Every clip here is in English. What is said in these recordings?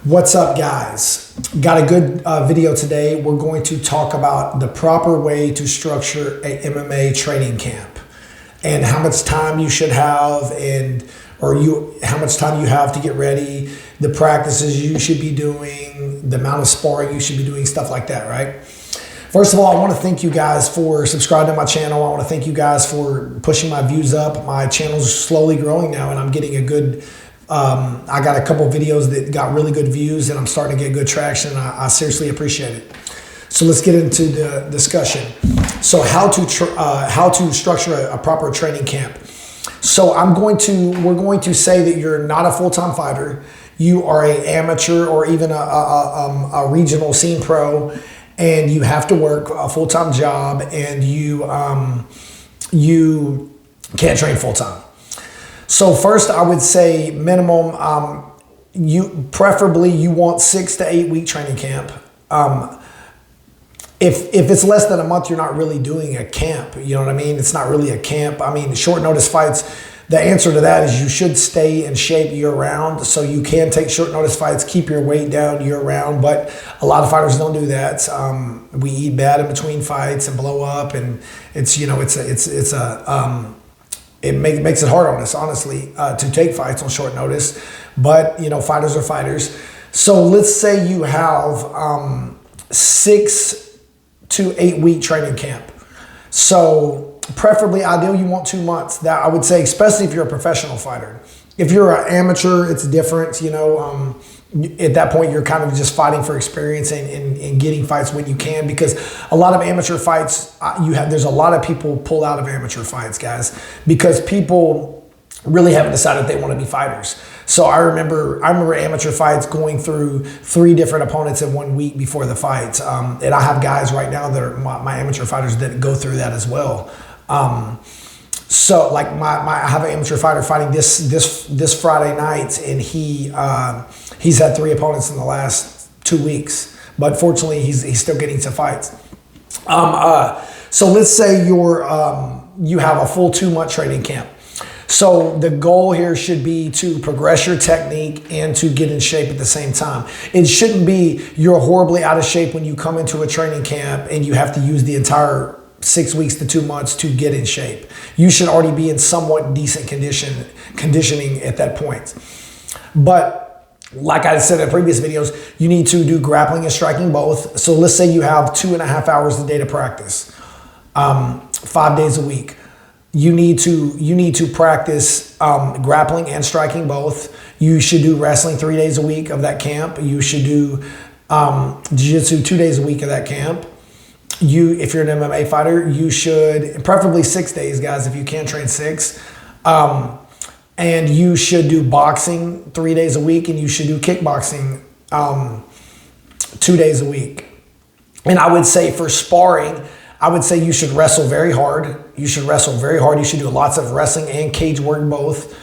What's up, guys? Got a good video today. We're going to talk about the proper way to structure a MMA training camp and how much time you should have how much time you have to get ready, the practices you should be doing, the amount of sparring you should be doing, stuff like that, right? First of all, I want to thank you guys for subscribing to my channel. I want to thank you guys for pushing my views up. My channel's slowly growing now, and I'm getting a good I got a couple videos that got really good views, and I'm starting to get good traction. I seriously appreciate it. So let's get into the discussion. So how to structure a proper training camp. So we're going to say that you're not a full-time fighter. You are an amateur or even a regional scene pro, and you have to work a full-time job, and you can't train full-time. So first, I would say minimum, preferably you want 6 to 8 week training camp. If it's less than a month, you're not really doing a camp. You know what I mean? It's not really a camp. I mean, short notice fights, the answer to that is you should stay in shape year round. So you can take short notice fights, keep your weight down year round, but a lot of fighters don't do that. We eat bad in between fights and blow up, and it makes it hard on us, honestly, to take fights on short notice. But, fighters are fighters. So let's say you have 6 to 8 week training camp. So preferably, ideal, you want 2 months. That I would say, especially if you're a professional fighter. If you're an amateur, it's different, at that point, you're kind of just fighting for experience and getting fights when you can, because a lot of amateur fights, there's a lot of people pull out of amateur fights, guys, because people really haven't decided they want to be fighters. So I remember amateur fights going through 3 different opponents in 1 week before the fight. And I have guys right now that are my amateur fighters that go through that as well. So like I have an amateur fighter fighting this Friday night, and he's had 3 opponents in the last 2 weeks, but fortunately he's still getting to fights. So let's say you have a full 2 month training camp. So the goal here should be to progress your technique and to get in shape at the same time. It shouldn't be you're horribly out of shape when you come into a training camp and you have to use the entire 6 weeks to 2 months to get in shape. You should already be in somewhat decent conditioning at that point. But like I said in previous videos, you need to do grappling and striking both. So let's say you have 2.5 hours a day to practice, 5 days a week. You need to practice grappling and striking both. You should do wrestling 3 days a week of that camp. You should do jiu-jitsu 2 days a week of that camp. If you're an MMA fighter, you should, preferably 6 days, guys, if you can train 6. And you should do boxing 3 days a week, and you should do kickboxing 2 days a week. And I would say for sparring, I would say you should wrestle very hard. You should wrestle very hard. You should do lots of wrestling and cage work both.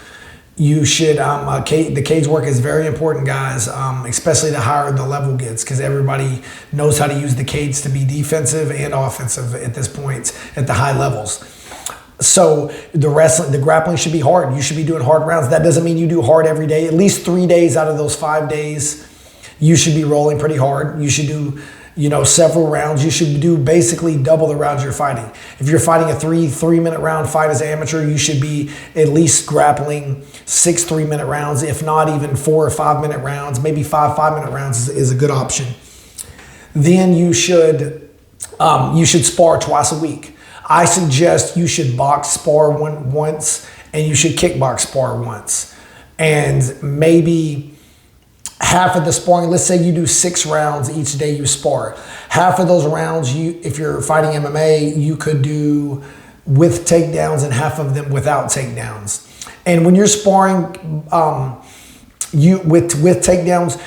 You should, the cage work is very important, guys, especially the higher the level gets, because everybody knows how to use the cage to be defensive and offensive at this point at the high levels. So the grappling should be hard. You should be doing hard rounds. That doesn't mean you do hard every day. At least 3 days out of those 5 days, you should be rolling pretty hard. You should do several rounds. You should do basically double the rounds you're fighting. If you're fighting a 3-minute round fight as an amateur, you should be at least grappling 6 3-minute rounds, if not even 4 or 5-minute rounds. Maybe 5 5-minute rounds is a good option. Then you should spar twice a week. I suggest you should box spar once, and you should kickbox spar once. And maybe half of the sparring, let's say you do 6 rounds each day you spar. Half of those rounds, if you're fighting MMA, you could do with takedowns and half of them without takedowns. And when you're sparring with takedowns,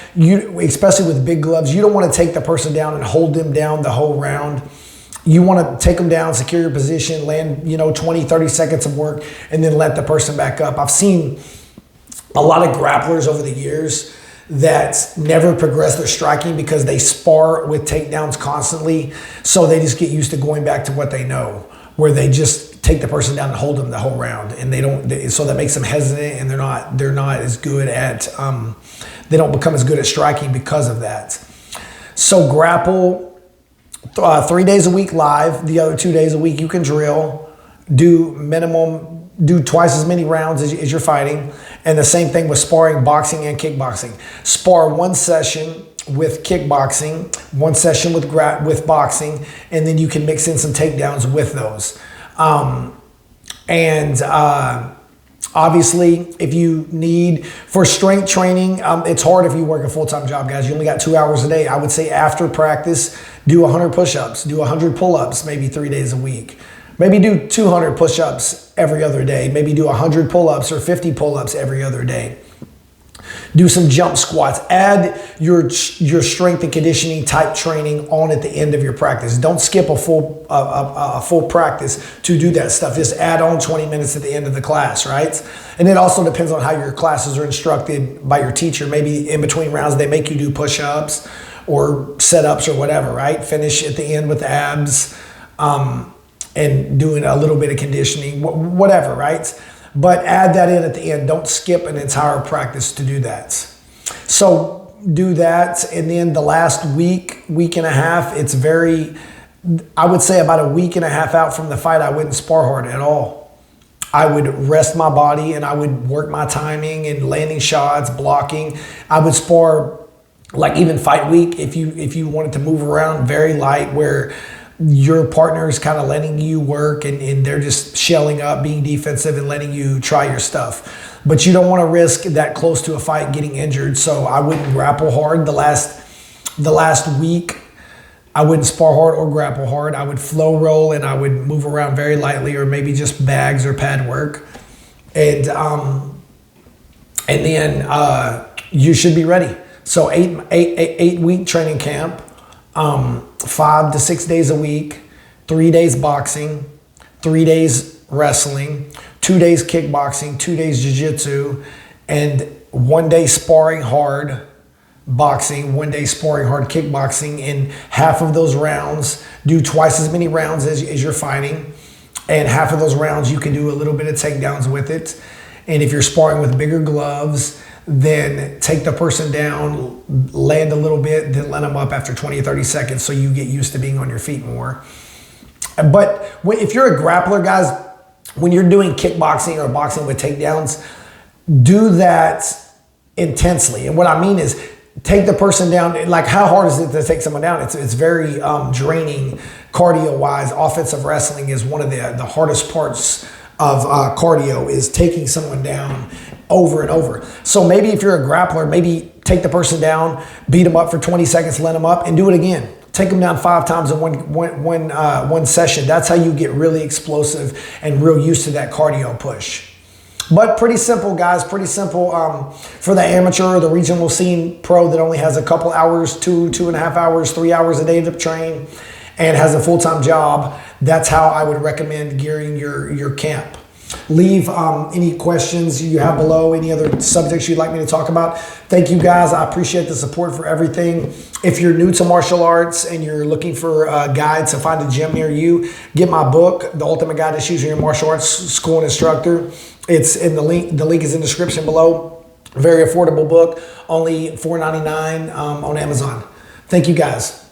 especially with big gloves, you don't want to take the person down and hold them down the whole round. You want to take them down, secure your position, land 20, 30 seconds of work, and then let the person back up. I've seen a lot of grapplers over the years that never progress their striking because they spar with takedowns constantly. So they just get used to going back to what they know, where they just take the person down and hold them the whole round, and so that makes them hesitant, and they're not as good at they don't become as good at striking because of that. So grapple 3 days a week live. The other 2 days a week you can drill. Do twice as many rounds as you're fighting. And the same thing with sparring, boxing, and kickboxing. Spar 1 session with kickboxing, 1 session with boxing, and then you can mix in some takedowns with those. Obviously, if you need, for strength training, it's hard if you work a full-time job, guys. You only got 2 hours a day. I would say after practice, do 100 push-ups, do 100 pull-ups, maybe 3 days a week. Maybe do 200 push-ups every other day. Maybe do 100 pull-ups or 50 pull-ups every other day. Do some jump squats. Add your strength and conditioning type training on at the end of your practice. Don't skip a full practice to do that stuff. Just add on 20 minutes at the end of the class, right? And it also depends on how your classes are instructed by your teacher. Maybe in between rounds they make you do push-ups or set-ups or whatever, right? Finish at the end with abs and doing a little bit of conditioning, whatever, right? But add that in at the end. Don't skip an entire practice to do that. So do that. And then the last week and a half, I would say about a week and a half out from the fight, I wouldn't spar hard at all. I would rest my body and I would work my timing and landing shots, blocking. I would spar like even fight week if you wanted to move around very light, where your partner is kind of letting you work and they're just shelling up, being defensive and letting you try your stuff. But you don't want to risk that close to a fight getting injured. So I wouldn't grapple hard the last week. I wouldn't spar hard or grapple hard. I would flow roll and I would move around very lightly, or maybe just bags or pad work. And then you should be ready. So eight week training camp. 5 to 6 days a week, 3 days boxing, 3 days wrestling, 2 days kickboxing, 2 days jiu-jitsu, and 1 day sparring hard boxing, 1 day sparring hard kickboxing. And half of those rounds, do twice as many rounds as you're fighting. And half of those rounds, you can do a little bit of takedowns with it. And if you're sparring with bigger gloves, then take the person down, land a little bit, then let them up after 20 or 30 seconds so you get used to being on your feet more. But if you're a grappler, guys, when you're doing kickboxing or boxing with takedowns, do that intensely. And what I mean is, take the person down. Like, how hard is it to take someone down? It's very draining cardio-wise. Offensive wrestling is one of the hardest parts of cardio, is taking someone down over and over. So maybe if you're a grappler, maybe take the person down, beat them up for 20 seconds, let them up, and do it again. Take them down 5 times in one session. That's how you get really explosive and real used to that cardio push. But pretty simple, guys, pretty simple. For the amateur or the regional scene pro that only has a couple hours, 2.5 hours, 3 hours a day to train and has a full-time job, that's how I would recommend gearing your camp. Leave any questions you have below, any other subjects you'd like me to talk about. Thank you, guys. I appreciate the support for everything. If you're new to martial arts and you're looking for a guide to find a gym near you, get my book, The Ultimate Guide to Choosing Your Martial Arts School and Instructor. It's in the link. The link is in the description below. Very affordable book, only $4.99 on Amazon. Thank you, guys.